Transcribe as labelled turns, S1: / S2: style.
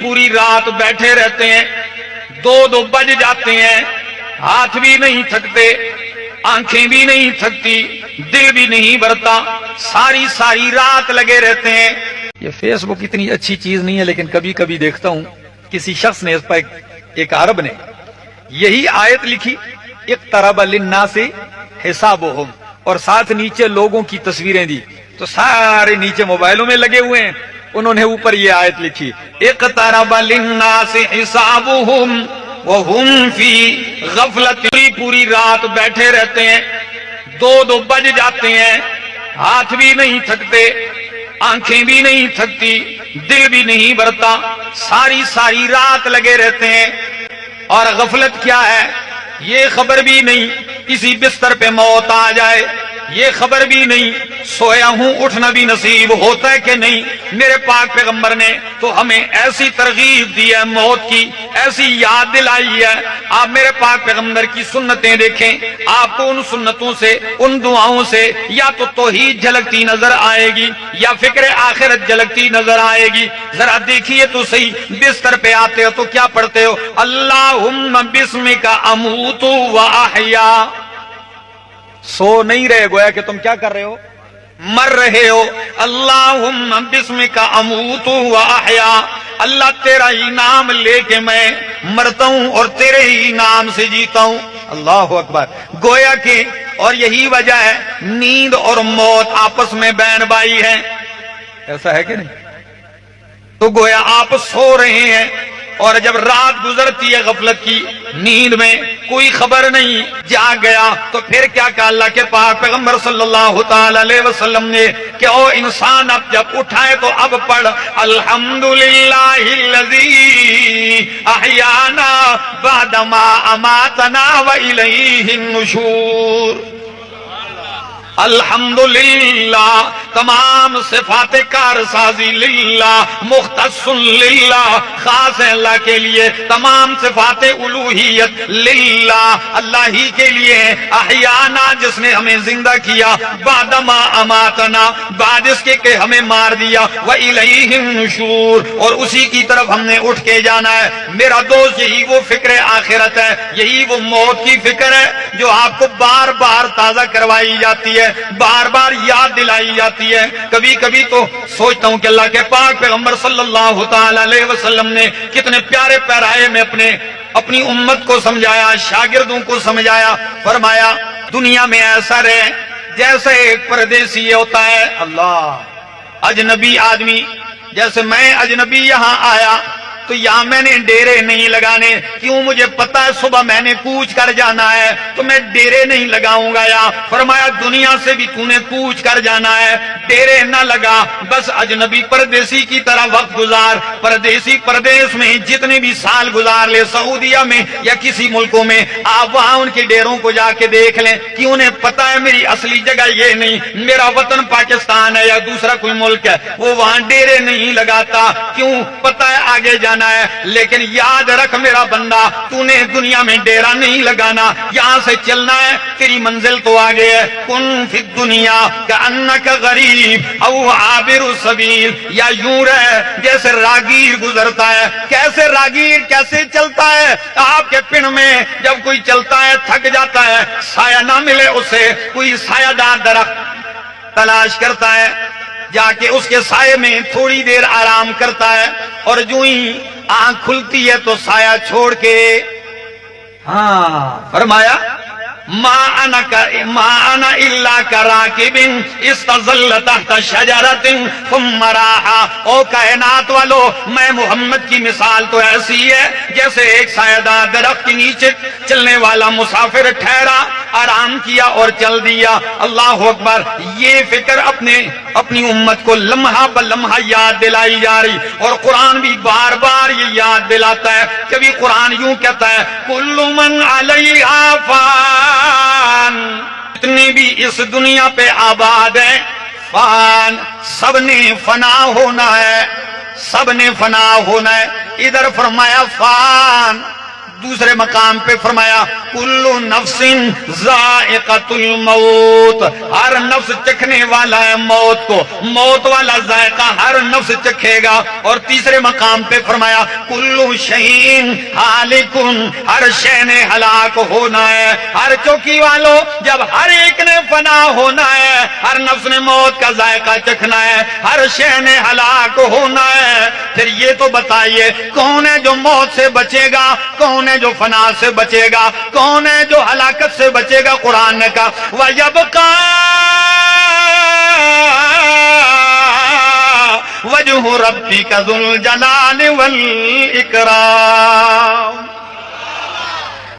S1: پوری رات بیٹھے رہتے ہیں، 2 بج جاتے ہیں، ہاتھ بھی نہیں تھکتے، آنکھیں بھی نہیں تھکتی، دل بھی نہیں بھرتا، ساری رات لگے رہتے ہیں۔ یہ فیس بک اتنی اچھی چیز نہیں ہے، لیکن کبھی کبھی دیکھتا ہوں کسی شخص نے اس پر ایک عرب نے یہی آیت لکھی، اقترب للناس حسابہم، اور ساتھ نیچے لوگوں کی تصویریں دی، تو سارے نیچے موبائلوں میں لگے ہوئے ہیں، انہوں نے اوپر یہ آیت لکھی، اقترب للناس حسابہم وہم فی غفلت، پوری رات بیٹھے رہتے ہیں، 2 بج جاتے ہیں، ہاتھ بھی نہیں تھکتے، آنکھیں بھی نہیں تھکتی، دل بھی نہیں بھرتا، ساری رات لگے رہتے ہیں، اور غفلت کیا ہے؟ یہ خبر بھی نہیں کسی بستر پہ موت آ جائے، یہ خبر بھی نہیں سویا ہوں اٹھنا بھی نصیب ہوتا ہے کہ نہیں۔ میرے پاک پیغمبر نے تو ہمیں ایسی ترغیب دی ہے موت کی، ایسی یاد دلائی ہے۔ آپ میرے پاک پیغمبر کی سنتیں دیکھیں، آپ کو ان سنتوں سے، ان دعاؤں سے یا تو توحید جھلکتی نظر آئے گی یا فکر آخرت جھلکتی نظر آئے گی۔ ذرا دیکھیے تو صحیح، بستر پہ آتے ہو تو کیا پڑھتے ہو؟ اللہم بسمک اموت و احیا۔ سو نہیں رہے، گویا کہ تم کیا کر رہے ہو؟ مر رہے ہو۔ اللہم بسمک اموت و احیا، اللہ تیرا ہی نام لے کے میں مرتا ہوں اور تیرے ہی نام سے جیتا ہوں۔ اللہ اکبر۔ گویا کہ اور یہی وجہ ہے نیند اور موت آپس میں بہن بھائی ہیں، ایسا ہے کہ نہیں؟ تو گویا آپ سو رہے ہیں، اور جب رات گزرتی ہے غفلت کی نیند میں، کوئی خبر نہیں، جاگ گیا، تو پھر کیا کہا اللہ کے پاک پیغمبر صلی اللہ تعالی علیہ وسلم نے کہ او انسان اب جب اٹھائے تو اب پڑھ الحمدللہ الذی احیانا بعدما اماتنا والیہ النشور۔ الحمدللہ، تمام صفات کارسازی للہ، مختص للہ، خاص ہے اللہ کے لیے، تمام صفات الوہیت للہ، اللہ ہی کے لیے، احیانا، جس نے ہمیں زندہ کیا، بعدما اماتنا، بعد اس کے کہ ہمیں مار دیا، وإلیہ النشور، اور اسی کی طرف ہم نے اٹھ کے جانا ہے۔ میرا دوست، یہی وہ فکر آخرت ہے، یہی وہ موت کی فکر ہے جو آپ کو بار بار تازہ کروائی جاتی ہے، بار بار یاد دلائی جاتی ہے۔ کبھی کبھی تو سوچتا ہوں کہ اللہ کے پاک پیغمبر صلی اللہ تعالی علیہ وسلم نے کتنے پیارے پیرائے میں اپنی امت کو سمجھایا، شاگردوں کو سمجھایا، فرمایا دنیا میں ایسا رہے جیسے ایک پردیسی ہوتا ہے، اللہ، اجنبی آدمی، جیسے میں اجنبی یہاں آیا تو یہاں میں نے ڈیرے نہیں لگانے، کیوں؟ مجھے پتا ہے صبح میں نے کوچ کر جانا ہے، تو میں ڈیرے نہیں لگاؤں گا یہاں۔ فرمایا دنیا سے بھی تو نے کوچ کر جانا ہے، ڈیرے نہ لگا، بس اجنبی پردیسی کی طرح وقت گزار۔ پردیسی پردیس میں جتنے بھی سال گزار لے، سعودیہ میں یا کسی ملکوں میں، آپ وہاں ان کے ڈیروں کو جا کے دیکھ لیں کہ انہیں پتا ہے میری اصلی جگہ یہ نہیں، میرا وطن پاکستان ہے یا دوسرا کوئی ملک ہے، وہ وہاں ڈیرے نہیں لگاتا، کیوں؟ پتا ہے آگے جانا ہے۔ لیکن یاد رکھ میرا بندہ، تو نے دنیا میں ڈیرا نہیں لگانا، یہاں سے چلنا ہے، تیری منزل تو آگے ہے۔ کن فی الدنیا کأنک غریب او عابر السبیل، یا یوں رہ جیسے راگیر گزرتا ہے۔ کیسے راگیر کیسے چلتا ہے؟ آپ کے پن میں جب کوئی چلتا ہے تھک جاتا ہے، سایہ نہ ملے اسے، کوئی سایہ دار درخت تلاش کرتا ہے، جا کے اس کے سائے میں تھوڑی دیر آرام کرتا ہے، اور جو ہی آنکھ کھلتی ہے تو سایہ چھوڑ کے، فرمایا ما انا الا کراکب استظل تحت شجرۃ ثم راحا۔ او کائنات والو، میں محمد کی مثال تو ایسی ہے جیسے ایک سایہ دار درخت کے نیچے چلنے والا مسافر ٹھہرا، آرام کیا اور چل دیا۔ اللہ اکبر۔ یہ فکر اپنی امت کو لمحہ بلمحہ یاد دلائی جا رہی، اور قرآن بھی بار بار یہ یاد دلاتا ہے۔ کبھی قرآن یوں کہتا ہے کل من علیہا فان، جتنی بھی اس دنیا پہ آباد ہے، فان، سب نے فنا ہونا ہے، سب نے فنا ہونا ہے۔ ادھر فرمایا فان، دوسرے مقام پہ فرمایا کل نفس ذائقۃ الموت، ہر نفس چکھنے والا ہے موت کو، موت والا ذائقہ ہر نفس چکھے گا۔ اور تیسرے مقام پہ فرمایا کل شیء ہالک، ہر شے نے ہلاک ہونا ہے۔ ہر چوکی والوں جب ہر ایک نے فنا ہونا ہے، ہر نفس نے موت کا ذائقہ چکھنا ہے، ہر شے نے ہلاک ہونا ہے، پھر یہ تو بتائیے کون ہے جو موت سے بچے گا، کون ہے جو فنا سے بچے گا، کون ہے جو ہلاکت سے بچے گا؟ قرآن نے کہا وَيَبْقَى وَجْهُ رَبِّكَ ذُو الْجَلَالِ وَالْإِكْرَامِ۔